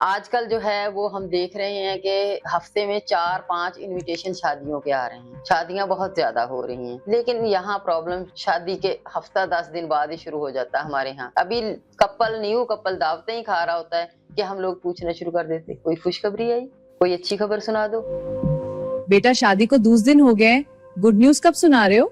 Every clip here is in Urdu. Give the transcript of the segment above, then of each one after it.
آج کل جو ہے وہ ہم دیکھ رہے ہیں کہ ہفتے میں 4-5 انویٹیشن شادیوں کے آ رہے ہیں. شادیاں بہت زیادہ ہو رہی ہیں لیکن یہاں پرابلم شادی کے ہفتہ 10 دن بعد ہی شروع ہو جاتا ہے ہمارے ہاں. ابھی نیو کپل دعوتیں ہی کھا رہا ہوتا ہے کہ ہم لوگ پوچھنا شروع کر دیتے کوئی خوشخبری آئی, کوئی اچھی خبر سنا دو. بیٹا شادی کو 12 دن ہو گئے, گڈ نیوز کب سنا رہے ہو؟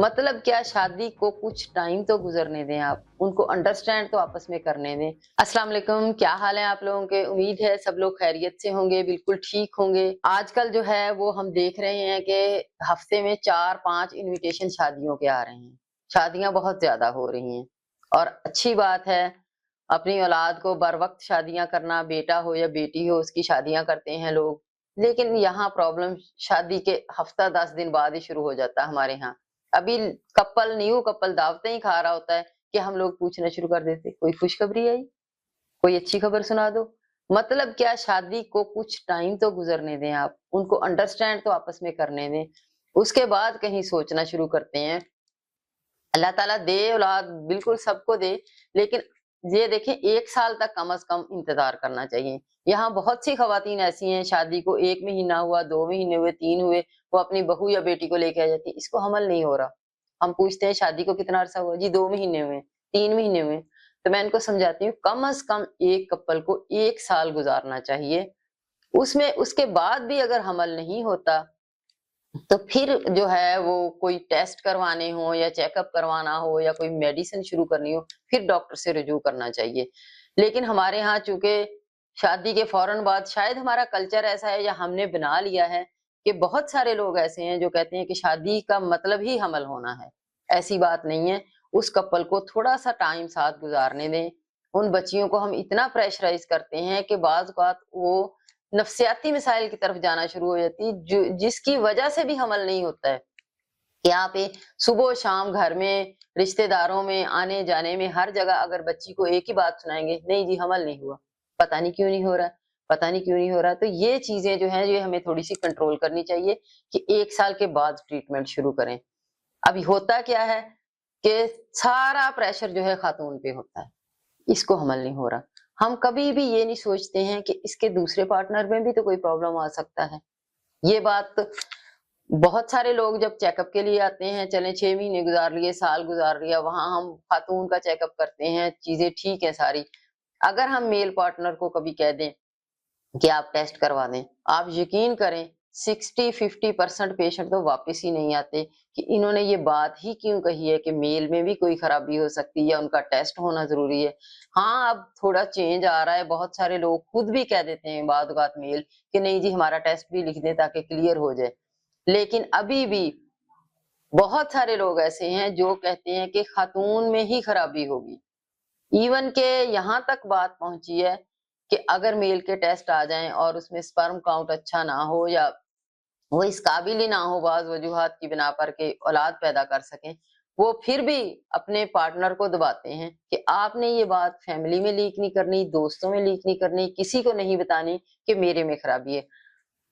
مطلب کیا, شادی کو کچھ ٹائم تو گزرنے دیں, آپ ان کو انڈرسٹینڈ تو آپس میں کرنے دیں. السلام علیکم, کیا حال ہے آپ لوگوں کے؟ امید ہے سب لوگ خیریت سے ہوں گے, بالکل ٹھیک ہوں گے. آج کل جو ہے وہ ہم دیکھ رہے ہیں کہ ہفتے میں 4-5 انویٹیشن شادیوں کے آ رہے ہیں. شادیاں بہت زیادہ ہو رہی ہیں اور اچھی بات ہے. اپنی اولاد کو بر وقت شادیاں کرنا, بیٹا ہو یا بیٹی ہو اس کی شادیاں کرتے ہیں لوگ. لیکن یہاں پرابلم شادی کے ہفتہ 10 دن بعد ہی شروع ہو جاتا ہے ہمارے ہاں. ابھی نیو کپل دعوتیں ہی کھا رہا ہوتا ہے کہ ہم لوگ پوچھنا شروع کر دیتے کوئی خوشخبری آئی, کوئی اچھی خبر سنا دو. مطلب کیا, شادی کو کچھ ٹائم تو گزرنے دیں, آپ ان کو انڈرسٹینڈ تو آپس میں کرنے دیں. اس کے بعد کہیں سوچنا شروع کرتے ہیں. اللہ تعالیٰ دے اولاد, بالکل سب کو دے, لیکن یہ دیکھیں 1 سال تک کم از کم انتظار کرنا چاہیے. یہاں بہت سی خواتین ایسی ہیں شادی کو 1 مہینہ ہوا, 2 مہینے ہوئے, 3 ہوئے, وہ اپنی بہو یا بیٹی کو لے کے آ جاتی ہے, اس کو حمل نہیں ہو رہا. ہم پوچھتے ہیں شادی کو کتنا عرصہ ہوا, جی 2 مہینے ہوئے, 3 مہینے ہوئے. تو میں ان کو سمجھاتی ہوں کم از کم ایک کپل کو 1 سال گزارنا چاہیے. اس کے بعد بھی اگر حمل نہیں ہوتا تو پھر جو ہے وہ کوئی ٹیسٹ کروانے ہو یا چیک اپ کروانا ہو یا کوئی میڈیسن شروع کرنی ہو, پھر ڈاکٹر سے رجوع کرنا چاہیے. لیکن ہمارے ہاں چونکہ شادی کے فوراً بعد, شاید ہمارا کلچر ایسا ہے یا ہم نے بنا لیا ہے کہ بہت سارے لوگ ایسے ہیں جو کہتے ہیں کہ شادی کا مطلب ہی حمل ہونا ہے. ایسی بات نہیں ہے. اس کپل کو تھوڑا سا ٹائم ساتھ گزارنے دیں. ان بچیوں کو ہم اتنا پریشرائز کرتے ہیں کہ بعض اوقات وہ نفسیاتی مسائل کی طرف جانا شروع ہو جاتی, جس کی وجہ سے بھی حمل نہیں ہوتا ہے. کہ آپ صبح و شام گھر میں, رشتہ داروں میں, آنے جانے میں, ہر جگہ اگر بچی کو ایک ہی بات سنائیں گے, نہیں جی حمل نہیں ہوا, پتہ نہیں کیوں نہیں ہو رہا, پتہ نہیں کیوں نہیں ہو رہا. تو یہ چیزیں جو ہیں یہ ہمیں تھوڑی سی کنٹرول کرنی چاہیے کہ 1 سال کے بعد ٹریٹمنٹ شروع کریں. ابھی ہوتا کیا ہے کہ سارا پریشر جو ہے خاتون پہ ہوتا ہے, اس کو حمل نہیں ہو رہا. ہم کبھی بھی یہ نہیں سوچتے ہیں کہ اس کے دوسرے پارٹنر میں بھی تو کوئی پرابلم آ سکتا ہے. یہ بات بہت سارے لوگ جب چیک اپ کے لیے آتے ہیں, چلیں 6 مہینے گزار لیے, سال گزار لیا, وہاں ہم خاتون کا چیک اپ کرتے ہیں, چیزیں ٹھیک ہیں ساری. اگر ہم میل پارٹنر کو کبھی کہہ دیں کہ آپ ٹیسٹ کروا دیں, آپ یقین کریں 60-50% پیشنٹ تو واپس ہی نہیں آتے کہ انہوں نے یہ بات ہی کیوں کہی ہے کہ میل میں بھی کوئی خرابی ہو سکتی ہے, ان کا ٹیسٹ ہونا ضروری ہے. ہاں اب تھوڑا چینج آ رہا ہے, بہت سارے لوگ خود بھی کہہ دیتے ہیں بعض اوقات میل کہ نہیں جی ہمارا ٹیسٹ بھی لکھ دیں تاکہ کلیئر ہو جائے. لیکن ابھی بھی بہت سارے لوگ ایسے ہیں جو کہتے ہیں کہ خاتون میں ہی خرابی ہوگی. ایون کہ یہاں تک بات پہنچی ہے کہ اگر میل کے ٹیسٹ آ جائیں اور اس میں سپرم کاؤنٹ اچھا نہ ہو یا وہ اس قابل ہی نہ ہو بعض وجوہات کی بنا پر کہ اولاد پیدا کر سکیں, وہ پھر بھی اپنے پارٹنر کو دباتے ہیں کہ آپ نے یہ بات فیملی میں لیک نہیں کرنی, دوستوں میں لیک نہیں کرنی, کسی کو نہیں بتانی کہ میرے میں خرابی ہے.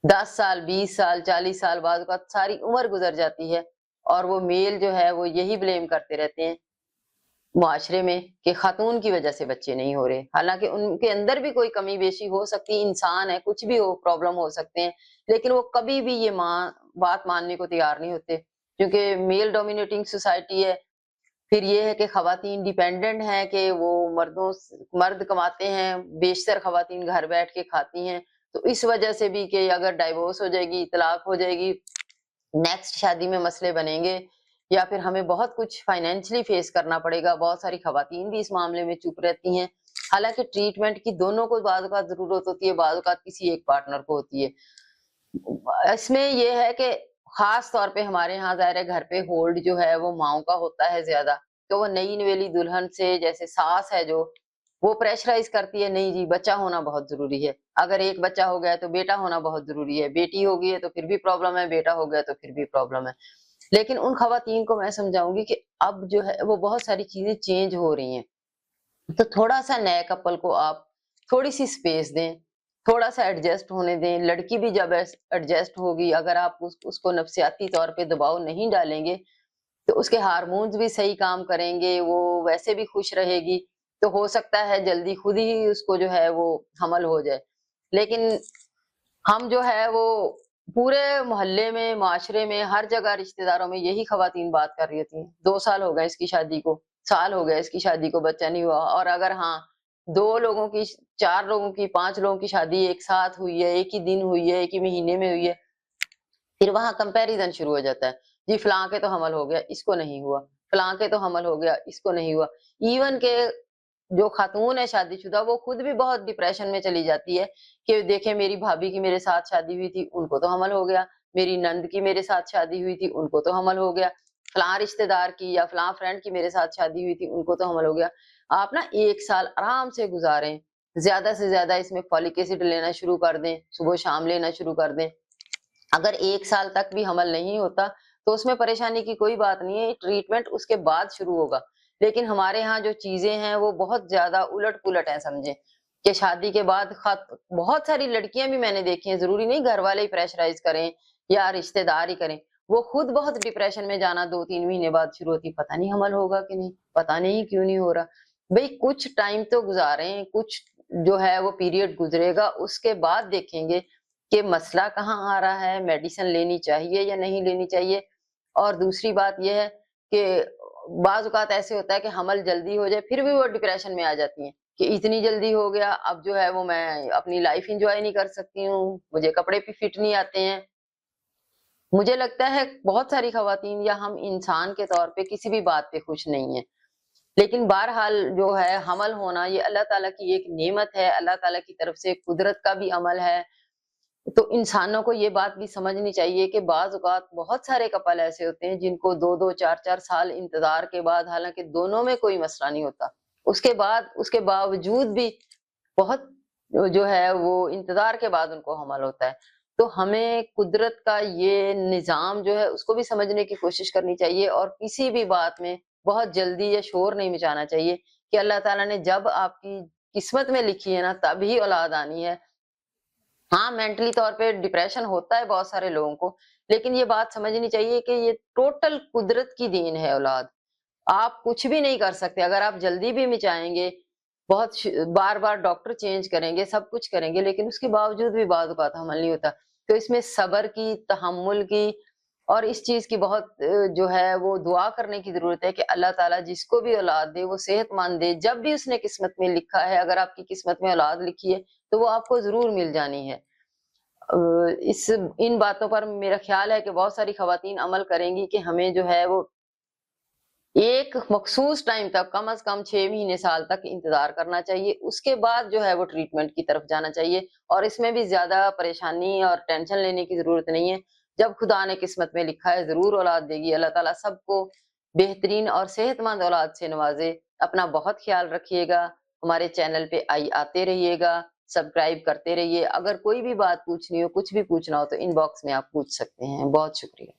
10 سال, 20 سال, 40 سال بعد کا ساری عمر گزر جاتی ہے اور وہ میل جو ہے وہ یہی بلیم کرتے رہتے ہیں معاشرے میں کہ خاتون کی وجہ سے بچے نہیں ہو رہے. حالانکہ ان کے اندر بھی کوئی کمی بیشی ہو سکتی, انسان ہے, کچھ بھی ہو, پرابلم ہو سکتے ہیں, لیکن وہ کبھی بھی یہ بات ماننے کو تیار نہیں ہوتے کیونکہ میل ڈومینیٹنگ سوسائٹی ہے. پھر یہ ہے کہ خواتین ڈیپینڈنٹ ہیں کہ وہ مرد کماتے ہیں, بیشتر خواتین گھر بیٹھ کے کھاتی ہیں. تو اس وجہ سے بھی کہ اگر ڈائیورس ہو جائے گی, طلاق ہو جائے گی, نیکسٹ شادی میں مسئلے بنیں گے یا پھر ہمیں بہت کچھ فائنینشلی فیس کرنا پڑے گا. بہت ساری خواتین بھی اس معاملے میں چپ رہتی ہیں, حالانکہ ٹریٹمنٹ کی دونوں کو بعض اوقات ضرورت ہوتی ہے, بعض اوقات کسی ایک پارٹنر کو ہوتی ہے. اس میں یہ ہے کہ خاص طور پہ ہمارے ہاں ظاہر ہے گھر پہ ہولڈ جو ہے وہ ماؤں کا ہوتا ہے زیادہ, تو وہ نئی نویلی دلہن سے, جیسے ساس ہے جو, وہ پریشرائز کرتی ہے نہیں جی بچہ ہونا بہت ضروری ہے, اگر ایک بچہ ہو گیا تو بیٹا ہونا بہت ضروری ہے, بیٹی ہو گئی ہے تو پھر بھی پرابلم ہے, بیٹا ہو گیا تو پھر بھی پرابلم ہے. لیکن ان خواتین کو میں سمجھاؤں گی کہ اب جو ہے وہ بہت ساری چیزیں چینج ہو رہی ہیں, تو تھوڑا سا نئے کپل کو آپ تھوڑی سی سپیس دیں, تھوڑا سا ایڈجسٹ ہونے دیں. لڑکی بھی جب ایڈجسٹ ہوگی, اگر آپ اس کو نفسیاتی طور پہ دباؤ نہیں ڈالیں گے تو اس کے ہارمونز بھی صحیح کام کریں گے, وہ ویسے بھی خوش رہے گی. تو ہو سکتا ہے جلدی خود ہی اس کو جو ہے وہ حمل ہو جائے. لیکن ہم جو ہے وہ پورے محلے میں، معاشرے میں، ہر جگہ رشتہ داروں میں یہی خواتین بات کر رہی ہوتی ہیں. 2 سال ہو گئے اس کی شادی کو، سال ہو گئے اس کی شادی کو، بچہ نہیں ہوا. اور اگر ہاں 2 لوگوں کی، 4 لوگوں کی، 5 لوگوں کی شادی ایک ساتھ ہوئی ہے، ایک ہی دن ہوئی ہے، ایک ہی مہینے میں ہوئی ہے، پھر وہاں کمپیریزن شروع ہو جاتا ہے. جی فلاں کے تو حمل ہو گیا، اس کو نہیں ہوا، فلاں کے تو حمل ہو گیا، اس کو نہیں ہوا. ایون کہ جو خاتون ہے شادی شدہ وہ خود بھی بہت ڈپریشن میں چلی جاتی ہے کہ دیکھیں میری بھابھی کی میرے ساتھ شادی ہوئی تھی، ان کو تو حمل ہو گیا، میری نند کی میرے ساتھ شادی ہوئی تھی، ان کو تو حمل ہو گیا، فلاں رشتہ دار کی یا فلاں فرینڈ کی میرے ساتھ شادی ہوئی تھی، ان کو تو حمل ہو گیا. آپ نا 1 سال آرام سے گزاریں، زیادہ سے زیادہ اس میں فولک ایسڈ لینا شروع کر دیں، صبح شام لینا شروع کر دیں. اگر 1 سال تک بھی حمل نہیں ہوتا تو اس میں پریشانی کی کوئی بات نہیں ہے، ٹریٹمنٹ اس کے بعد شروع ہوگا. لیکن ہمارے ہاں جو چیزیں ہیں وہ بہت زیادہ الٹ پلٹ ہیں، سمجھیں کہ شادی کے بعد بہت ساری لڑکیاں بھی میں نے دیکھی ہیں، ضروری نہیں گھر والے ہی پریشرائز کریں یا رشتہ دار ہی کریں، وہ خود بہت ڈپریشن میں جانا 2-3 مہینے بعد شروع ہوتی، پتہ نہیں حمل ہوگا کہ نہیں، پتہ نہیں کیوں نہیں ہو رہا. بھئی کچھ ٹائم تو گزاریں، کچھ جو ہے وہ پیریڈ گزرے گا، اس کے بعد دیکھیں گے کہ مسئلہ کہاں آ رہا ہے، میڈیسن لینی چاہیے یا نہیں لینی چاہیے. اور دوسری بات یہ ہے کہ بعض اوقات ایسے ہوتا ہے کہ حمل جلدی ہو جائے پھر بھی وہ ڈپریشن میں آ جاتی ہیں کہ اتنی جلدی ہو گیا، اب جو ہے وہ میں اپنی لائف انجوائے نہیں کر سکتی ہوں، مجھے کپڑے بھی فٹ نہیں آتے ہیں. مجھے لگتا ہے بہت ساری خواتین یا ہم انسان کے طور پہ کسی بھی بات پہ خوش نہیں ہیں. لیکن بہرحال جو ہے حمل ہونا یہ اللہ تعالیٰ کی ایک نعمت ہے، اللہ تعالیٰ کی طرف سے قدرت کا بھی عمل ہے. تو انسانوں کو یہ بات بھی سمجھنی چاہیے کہ بعض اوقات بہت سارے کپل ایسے ہوتے ہیں جن کو 2-2 4-4 سال انتظار کے بعد، حالانکہ دونوں میں کوئی مسئلہ نہیں ہوتا، اس کے باوجود بھی بہت جو ہے وہ انتظار کے بعد ان کو حمل ہوتا ہے. تو ہمیں قدرت کا یہ نظام جو ہے اس کو بھی سمجھنے کی کوشش کرنی چاہیے اور کسی بھی بات میں بہت جلدی یا شور نہیں مچانا چاہیے کہ اللہ تعالیٰ نے جب آپ کی قسمت میں لکھی ہے نا تبھی اولاد آنی ہے. ہاں مینٹلی طور پہ ڈپریشن ہوتا ہے بہت سارے لوگوں کو، لیکن یہ بات سمجھنی چاہیے کہ یہ ٹوٹل قدرت کی دین ہے اولاد. آپ کچھ بھی نہیں کر سکتے، اگر آپ جلدی بھی مچائیں گے، بار بار ڈاکٹر چینج کریں گے، سب کچھ کریں گے، لیکن اس کے باوجود بھی بعض اوقات حمل نہیں ہوتا. تو اس میں صبر کی، تحمل کی اور اس چیز کی بہت جو ہے وہ دعا کرنے کی ضرورت ہے کہ اللہ تعالیٰ جس کو بھی اولاد دے وہ صحت مند دے. جب بھی اس نے قسمت میں لکھا ہے، اگر آپ کی قسمت میں اولاد لکھی ہے تو وہ آپ کو ضرور مل جانی ہے. ان باتوں پر میرا خیال ہے کہ بہت ساری خواتین عمل کریں گی کہ ہمیں جو ہے وہ ایک مخصوص ٹائم تک، کم از کم 6 مہینے سال تک انتظار کرنا چاہیے، اس کے بعد جو ہے وہ ٹریٹمنٹ کی طرف جانا چاہیے. اور اس میں بھی زیادہ پریشانی اور ٹینشن لینے کی ضرورت نہیں ہے. جب خدا نے قسمت میں لکھا ہے ضرور اولاد دے گی. اللہ تعالیٰ سب کو بہترین اور صحت مند اولاد سے نوازے. اپنا بہت خیال رکھیے گا، ہمارے چینل پہ آتے رہیے گا، سبسکرائب کرتے رہیے. اگر کوئی بھی بات پوچھنی ہو، کچھ بھی پوچھنا ہو تو ان باکس میں آپ پوچھ سکتے ہیں. بہت شکریہ.